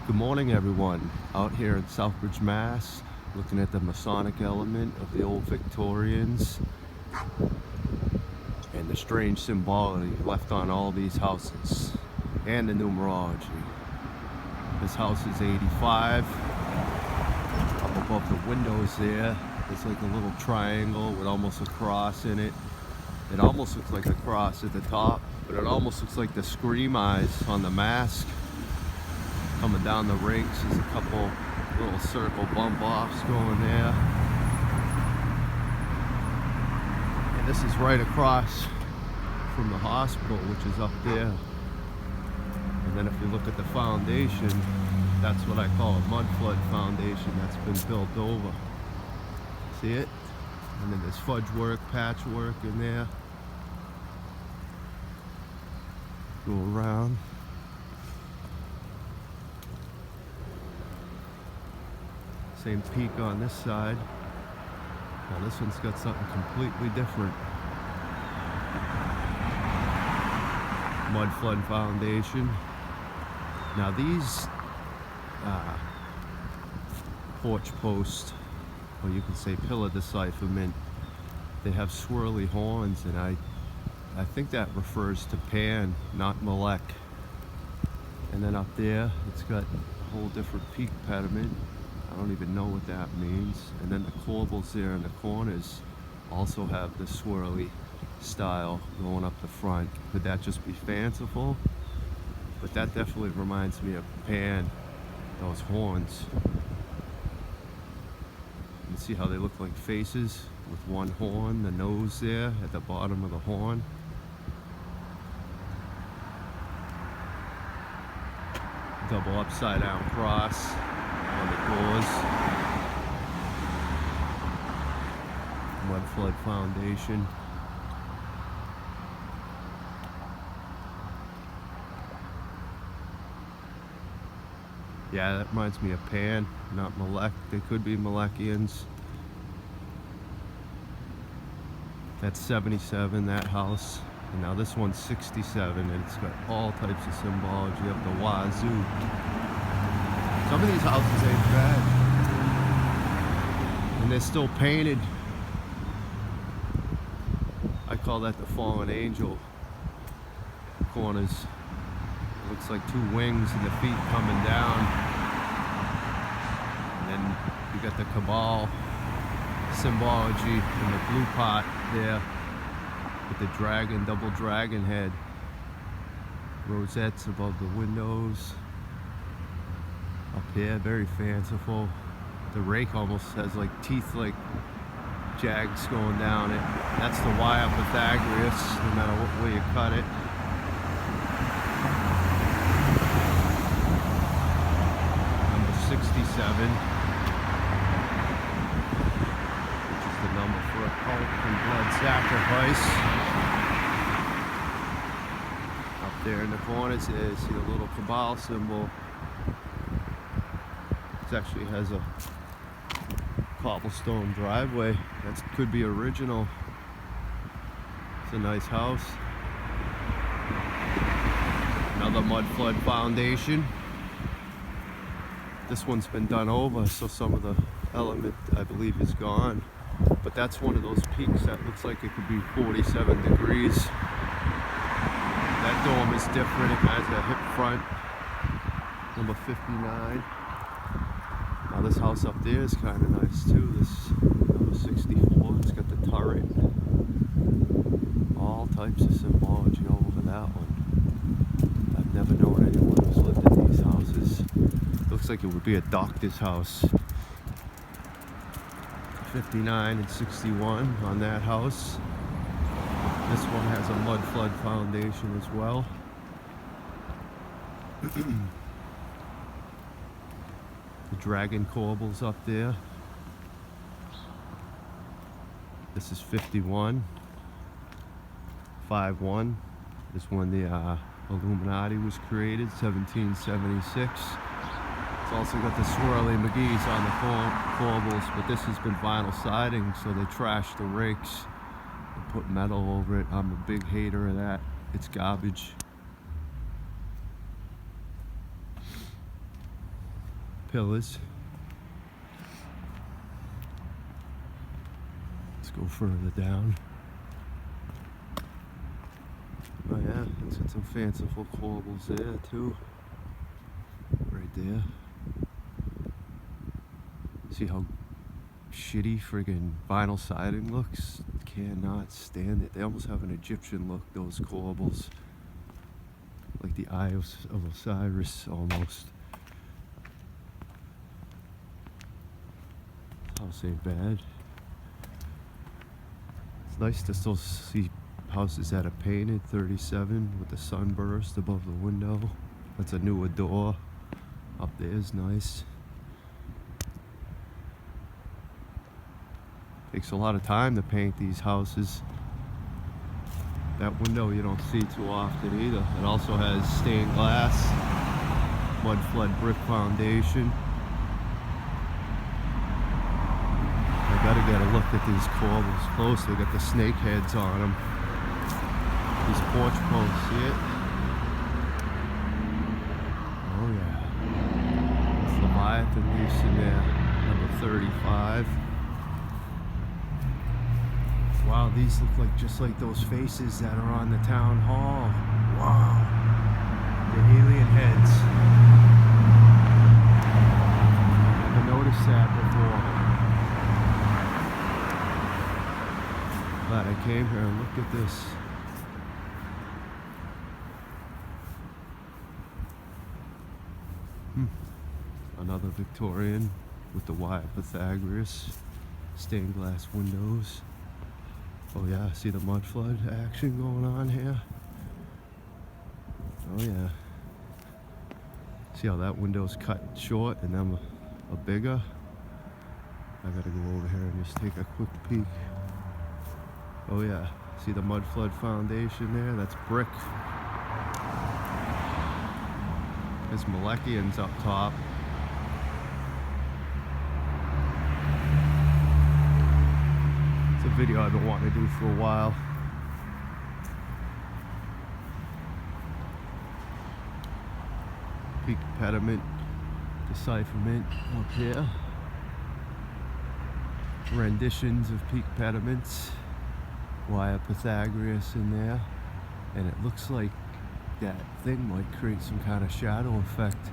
Good morning, everyone. Out here in Southbridge, Mass, looking at the Masonic element of the old Victorians and the strange symbology left on all these houses and the numerology. This house is 85. Up above the windows there's like a little triangle with almost a cross in it. It almost looks like a cross at the top, but it almost looks like the scream eyes on the mask. Coming down the rinks, there's a couple little circle bump offs going there. And this is right across from the hospital, which is up there. And then if you look at the foundation, that's what I call a mudflood foundation that's been built over. See it? And then there's fudge work, patchwork in there. Go around. Same peak on this side. Now this one's got something completely different. Mudflood foundation. Now these porch posts, or you can say pillar decipherment, they have swirly horns, and I think that refers to Pan, not Malek. And then up there, it's got a whole different peak pediment. I don't even know what that means. And then the corbels there in the corners also have the swirly style going up the front. Could that just be fanciful? But that definitely reminds me of Pan, those horns. You see how they look like faces with one horn, the nose there at the bottom of the horn. Double upside down cross on the doors. Mudflood foundation. Yeah, that reminds me of Pan, not Malek. They could be Malekians. That's 77, that house. And now this one's 67, and it's got all types of symbology up the wazoo. Some of these houses ain't bad. And they're still painted. I call that the fallen angel corners. It looks like two wings and the feet coming down. And then you got the cabal symbology in the blue pot there with the dragon, double dragon head. Rosettes above the windows. Up here, very fanciful. The rake almost has like teeth, like jags going down it. That's the Y of Pythagoras, no matter what way you cut it. Number 67, which is the number for a cult and blood sacrifice. Up there in the corners, you see a little cabal symbol. It actually has a cobblestone driveway. That could be original. It's a nice house. Another mudflood foundation. This one's been done over, so some of the element, I believe, is gone. But that's one of those peaks that looks like it could be 47 degrees. That dome is different. It has a hip front. Number 59. Now this house up there is kind of nice too. This number 64, it's got the turret. All types of symbology all over that one. I've never known anyone who's lived in these houses. Looks like it would be a doctor's house. 59 and 61 on that house. This one has a mudflood foundation as well. The dragon corbels up there. This is 51. 5-1 is when the Illuminati was created, 1776. It's also got the swirly McGee's on the corbels, but this has been vinyl siding, so they trashed the rakes and put metal over it. I'm a big hater of that. It's garbage. pillars. Let's go further down. Oh yeah, it's got some fanciful corbels there too. Right there. See how shitty friggin' vinyl siding looks? Cannot stand it. They almost have an Egyptian look, those corbels. Like the Eye of Osiris almost. House ain't bad. It's nice to still see houses that are painted. 37 with the sunburst above the window. That's a newer door. Up there is nice. Takes a lot of time to paint these houses. That window you don't see too often either. It also has stained glass, mudflood brick foundation. I gotta get a look at these corbels close. They got the snake heads on them. These porch posts, see it? Oh yeah. Leviathan leaves in there, number 35. Wow, these look like just like those faces that are on the town hall. Wow. The alien heads. Never noticed that before. Glad I came here and looked at this. Another Victorian with the wire Pythagoras. Stained glass windows. Oh yeah, see the mudflood action going on here? Oh yeah. See how that window's cut short and then a bigger? I gotta go over here and just take a quick peek. Oh yeah, see the mudflood foundation there? That's brick. There's Malekians up top. It's a video I've been wanting to do for a while. Peak pediment, decipherment up here. Renditions of peak pediments. Wire Pythagoras in there. And it looks like that thing might create some kind of shadow effect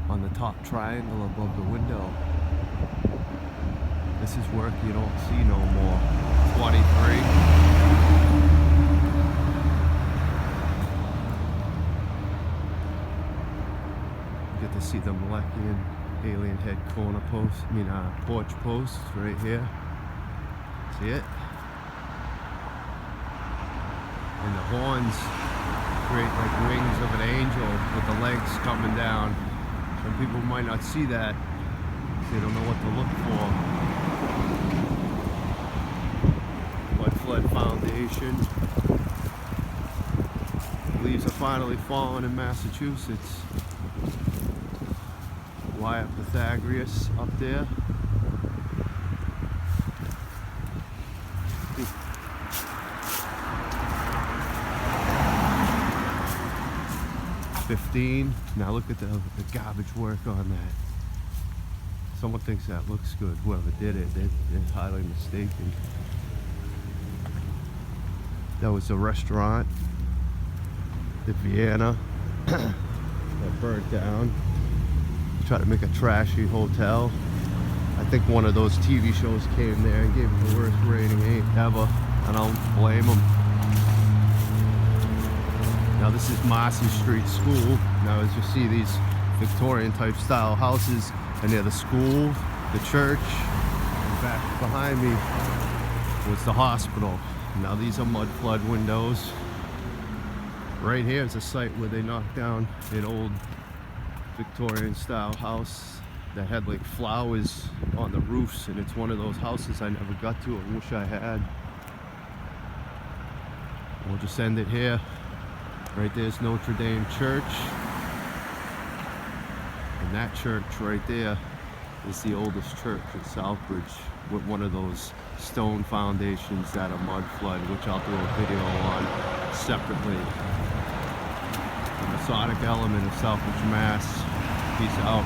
on the top triangle above the window. This is work you don't see no more. 23. You get to see the Malekian alien head corner post, porch posts right here. See it? And the horns create like wings of an angel with the legs coming down. Some people might not see that. They don't know what to look for. Mudflood foundation. Leaves are finally falling in Massachusetts. Wire Pythagoras up there. $15. Now look at the garbage work on that. Someone thinks that looks good. Whoever did it, they're highly mistaken. That was a restaurant in Vienna that burnt down. Tried to make a trashy hotel. I think one of those TV shows came there and gave it the worst rating ever. I don't blame them. Now this is Marcy Street School. Now as you see these Victorian type style houses, and near the school, the church, and back behind me was the hospital. Now these are mudflood windows. Right here is a site where they knocked down an old Victorian style house that had like flowers on the roofs, and it's one of those houses I never got to. I wish I had. We'll just end it here. Right there's Notre Dame Church. And that church right there is the oldest church in Southbridge, with one of those stone foundations that are mudflood, which I'll do a video on separately. The Masonic element of Southbridge, Mass. Peace out.